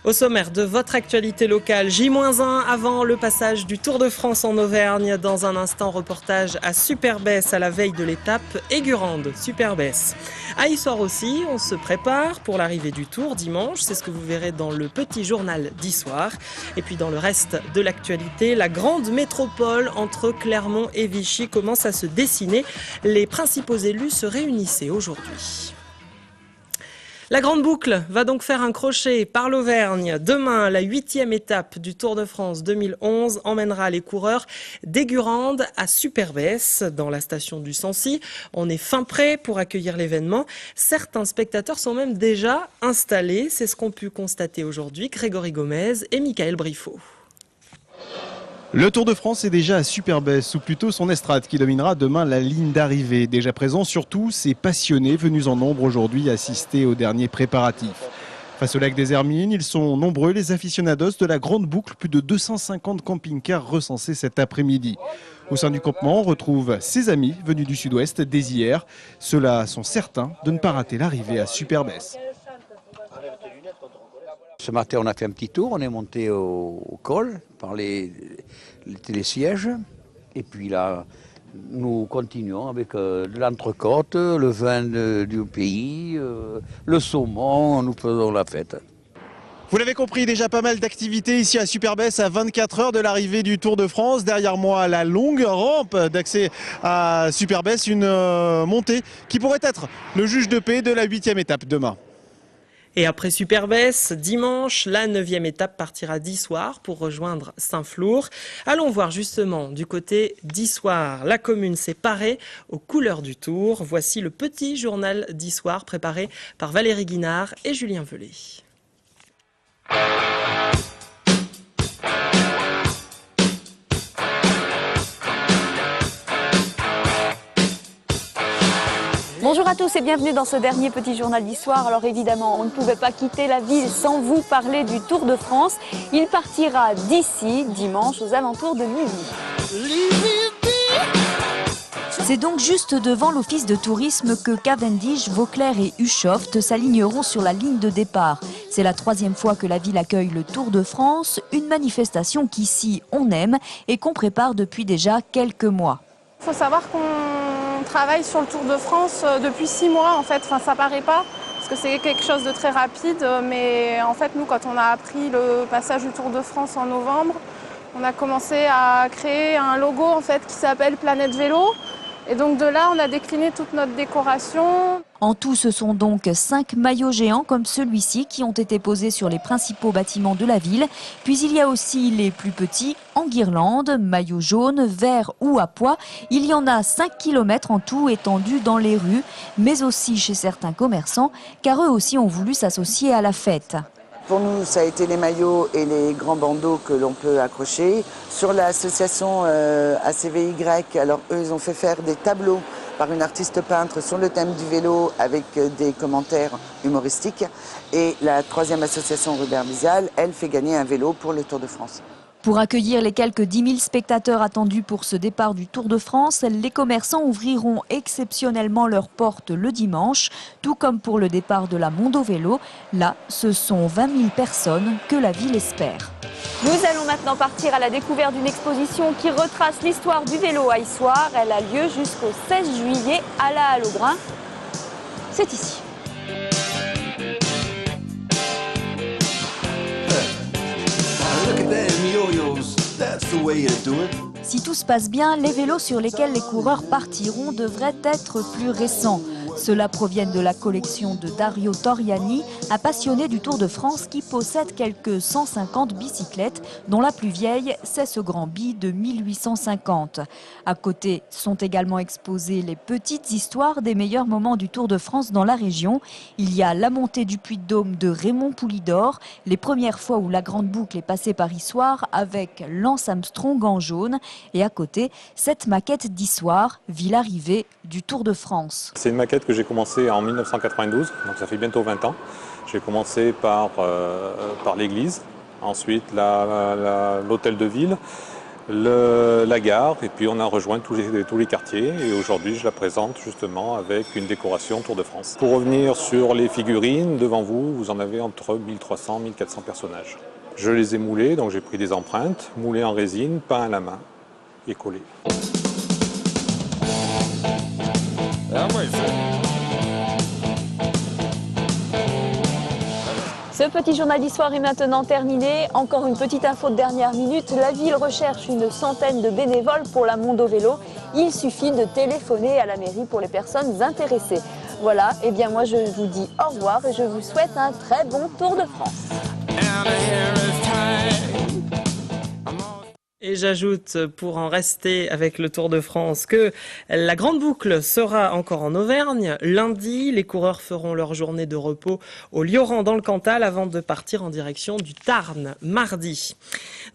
Au sommaire de votre actualité locale, J-1 avant le passage du Tour de France en Auvergne. Dans un instant, reportage à Superbès à la veille de l'étape Aigurande-Superbès. À Issoire aussi, on se prépare pour l'arrivée du Tour dimanche. C'est ce que vous verrez dans le petit journal d'Issoire. Et puis dans le reste de l'actualité, la grande métropole entre Clermont et Vichy commence à se dessiner. Les principaux élus se réunissaient aujourd'hui. La grande boucle va donc faire un crochet par l'Auvergne. Demain, la 8e étape du Tour de France 2011 emmènera les coureurs d'Aigurande à Superbès, dans la station du Sancy. On est fin prêt pour accueillir l'événement. Certains spectateurs sont même déjà installés. C'est ce qu'ont pu constater aujourd'hui Grégory Gomez et Michael Briffaut. Le Tour de France est déjà à Superbès, ou plutôt son estrade qui dominera demain la ligne d'arrivée. Déjà présents surtout ces passionnés venus en nombre aujourd'hui assister aux derniers préparatifs. Face au lac des Hermines, ils sont nombreux les aficionados de la grande boucle, plus de 250 camping-cars recensés cet après-midi. Au sein du campement, on retrouve ses amis venus du sud-ouest dès hier. Ceux-là sont certains de ne pas rater l'arrivée à Superbès. Ce matin, on a fait un petit tour, on est monté au col par les télésièges. Et puis là, nous continuons avec de l'entrecôte, le vin du pays, le saumon, nous faisons la fête. Vous l'avez compris, déjà pas mal d'activités ici à Superbès à 24 heures de l'arrivée du Tour de France. Derrière moi, la longue rampe d'accès à Superbès, une montée qui pourrait être le juge de paix de la 8e étape demain. Et après Superbès, dimanche, la 9e étape partira d'Issoire pour rejoindre Saint-Flour. Allons voir justement du côté d'Issoire. La commune s'est parée aux couleurs du Tour. Voici le petit journal d'Issoire préparé par Valérie Guinard et Julien Velay. Bonjour à tous et bienvenue dans ce dernier petit journal d'Issoire. Alors évidemment, on ne pouvait pas quitter la ville sans vous parler du Tour de France. Il partira d'ici, dimanche, aux alentours de midi. C'est donc juste devant l'office de tourisme que Cavendish, Vauclair et Uchoft s'aligneront sur la ligne de départ. C'est la 3e fois que la ville accueille le Tour de France, une manifestation qu'ici on aime et qu'on prépare depuis déjà quelques mois. Il faut savoir qu'on travaille sur le Tour de France depuis 6 mois en fait. Enfin, ça paraît pas parce que c'est quelque chose de très rapide, mais en fait nous quand on a appris le passage du Tour de France en novembre, on a commencé à créer un logo en fait qui s'appelle Planète Vélo. Et donc de là, on a décliné toute notre décoration. En tout, ce sont donc 5 maillots géants comme celui-ci qui ont été posés sur les principaux bâtiments de la ville. Puis il y a aussi les plus petits en guirlande, maillots jaunes, verts ou à pois. Il y en a 5 km en tout étendus dans les rues, mais aussi chez certains commerçants, car eux aussi ont voulu s'associer à la fête. Pour nous, ça a été les maillots et les grands bandeaux que l'on peut accrocher. Sur l'association ACVY, alors eux, ils ont fait faire des tableaux par une artiste peintre sur le thème du vélo avec des commentaires humoristiques. Et la 3e association Robert Vizial, elle fait gagner un vélo pour le Tour de France. Pour accueillir les quelques 10 000 spectateurs attendus pour ce départ du Tour de France, les commerçants ouvriront exceptionnellement leurs portes le dimanche, tout comme pour le départ de la Mondo Vélo. Là, ce sont 20 000 personnes que la ville espère. Nous allons maintenant partir à la découverte d'une exposition qui retrace l'histoire du vélo à Issoire. Elle a lieu jusqu'au 16 juillet à la Halle au Grain. C'est ici. Si tout se passe bien, les vélos sur lesquels les coureurs partiront devraient être plus récents. Ceux-là proviennent de la collection de Dario Toriani, un passionné du Tour de France qui possède quelques 150 bicyclettes, dont la plus vieille, c'est ce Grand Bi de 1850. À côté sont également exposées les petites histoires des meilleurs moments du Tour de France dans la région. Il y a la montée du Puy-de-Dôme de Raymond Poulidor, les premières fois où la grande boucle est passée par Issoire avec Lance Armstrong en jaune. Et à côté, cette maquette d'Issoire, ville arrivée du Tour de France. C'est une maquette que j'ai commencé en 1992, donc ça fait bientôt 20 ans. J'ai commencé par l'église, ensuite l'hôtel de ville, la gare, et puis on a rejoint tous les quartiers, et aujourd'hui je la présente justement avec une décoration Tour de France. Pour revenir sur les figurines, devant vous, vous en avez entre 1300 et 1400 personnages. Je les ai moulés, donc j'ai pris des empreintes, moulées en résine, peints à la main et collées. Ce petit journal d'histoire est maintenant terminé. Encore une petite info de dernière minute. La ville recherche une centaine de bénévoles pour la Mondo Vélo. Il suffit de téléphoner à la mairie pour les personnes intéressées. Voilà, et bien moi je vous dis au revoir et je vous souhaite un très bon Tour de France. Et j'ajoute, pour en rester avec le Tour de France, que la grande boucle sera encore en Auvergne. Lundi, les coureurs feront leur journée de repos au Lioran dans le Cantal avant de partir en direction du Tarn mardi.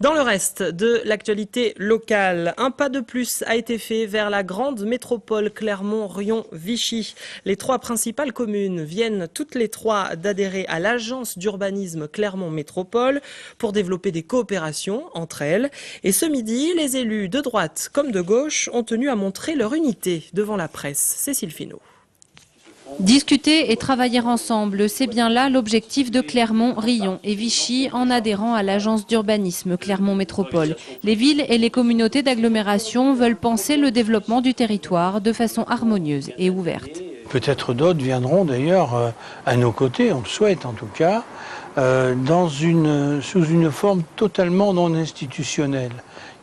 Dans le reste de l'actualité locale, un pas de plus a été fait vers la grande métropole Clermont-Riom-Vichy. Les 3 principales communes viennent toutes les 3 d'adhérer à l'agence d'urbanisme Clermont Métropole pour développer des coopérations entre elles. Et ce midi, les élus de droite comme de gauche ont tenu à montrer leur unité devant la presse. Cécile Finot. Discuter et travailler ensemble, c'est bien là l'objectif de Clermont, Riom et Vichy en adhérant à l'agence d'urbanisme Clermont Métropole. Les villes et les communautés d'agglomération veulent penser le développement du territoire de façon harmonieuse et ouverte. Peut-être d'autres viendront d'ailleurs à nos côtés, on le souhaite en tout cas, sous une forme totalement non institutionnelle.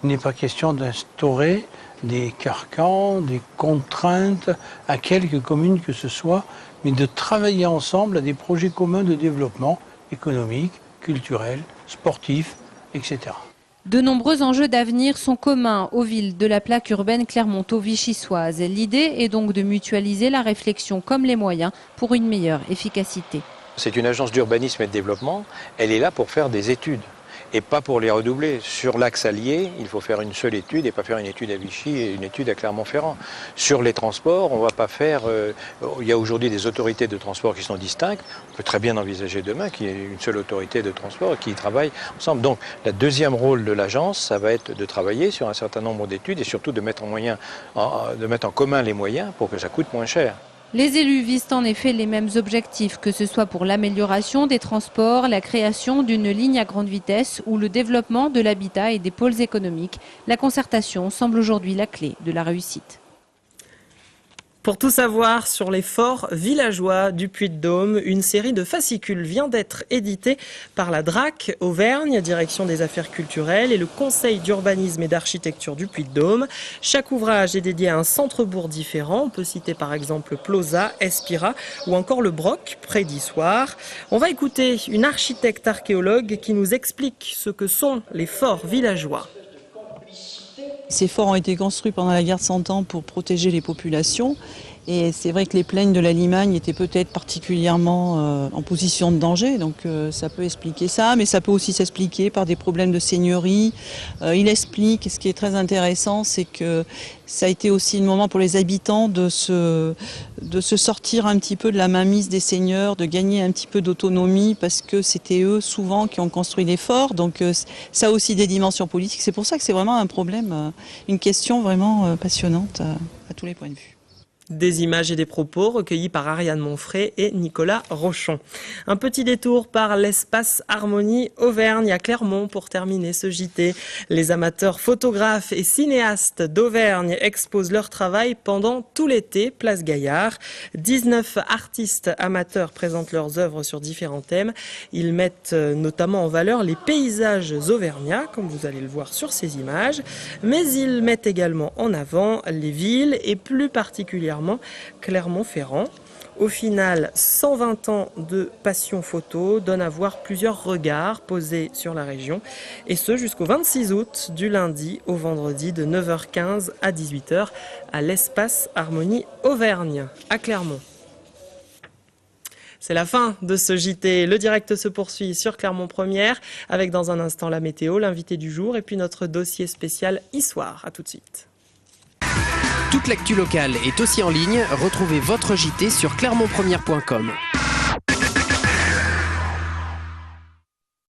Il n'est pas question d'instaurer des carcans, des contraintes à quelques communes que ce soit, mais de travailler ensemble à des projets communs de développement économique, culturel, sportif, etc. De nombreux enjeux d'avenir sont communs aux villes de la plaque urbaine clermonto-vichysoise. L'idée est donc de mutualiser la réflexion comme les moyens pour une meilleure efficacité. C'est une agence d'urbanisme et de développement, elle est là pour faire des études et pas pour les redoubler. Sur l'axe allié, il faut faire une seule étude et pas faire une étude à Vichy et une étude à Clermont-Ferrand. Sur les transports, on ne va pas faire... il y a aujourd'hui des autorités de transport qui sont distinctes. On peut très bien envisager demain qu'il y ait une seule autorité de transport qui travaille ensemble. Donc, le deuxième rôle de l'agence, ça va être de travailler sur un certain nombre d'études et surtout de mettre en commun les moyens pour que ça coûte moins cher. Les élus visent en effet les mêmes objectifs, que ce soit pour l'amélioration des transports, la création d'une ligne à grande vitesse ou le développement de l'habitat et des pôles économiques. La concertation semble aujourd'hui la clé de la réussite. Pour tout savoir sur les forts villageois du Puy-de-Dôme, une série de fascicules vient d'être éditée par la DRAC Auvergne, Direction des Affaires culturelles, et le Conseil d'urbanisme et d'architecture du Puy-de-Dôme. Chaque ouvrage est dédié à un centre-bourg différent. On peut citer par exemple Ploza, Espira ou encore le Broc, près d'Issoire. On va écouter une architecte archéologue qui nous explique ce que sont les forts villageois. Ces forts ont été construits pendant la guerre de 100 ans pour protéger les populations. Et c'est vrai que les plaines de la Limagne étaient peut-être particulièrement en position de danger, donc ça peut expliquer ça, mais ça peut aussi s'expliquer par des problèmes de seigneurie. Il explique, ce qui est très intéressant, c'est que ça a été aussi le moment pour les habitants de se sortir un petit peu de la mainmise des seigneurs, de gagner un petit peu d'autonomie, parce que c'était eux souvent qui ont construit les forts, donc ça a aussi des dimensions politiques. C'est pour ça que c'est vraiment un problème, une question vraiment passionnante à tous les points de vue. Des images et des propos recueillis par Ariane Monfray et Nicolas Rochon. Un petit détour par l'espace Harmonie Auvergne à Clermont pour terminer ce JT. Les amateurs photographes et cinéastes d'Auvergne exposent leur travail pendant tout l'été, place Gaillard. 19 artistes amateurs présentent leurs œuvres sur différents thèmes. Ils mettent notamment en valeur les paysages auvergnats, comme vous allez le voir sur ces images. Mais ils mettent également en avant les villes et plus particulièrement Clermont-Ferrand. Au final, 120 ans de passion photo donnent à voir plusieurs regards posés sur la région, et ce jusqu'au 26 août, du lundi au vendredi de 9h15 à 18h à l'espace Harmonie Auvergne à Clermont. C'est la fin de ce JT. Le direct se poursuit sur Clermont Première avec dans un instant la météo, l'invité du jour et puis notre dossier spécial Issoire. À tout de suite. Toute l'actu locale est aussi en ligne. Retrouvez votre JT sur clermontpremière.com.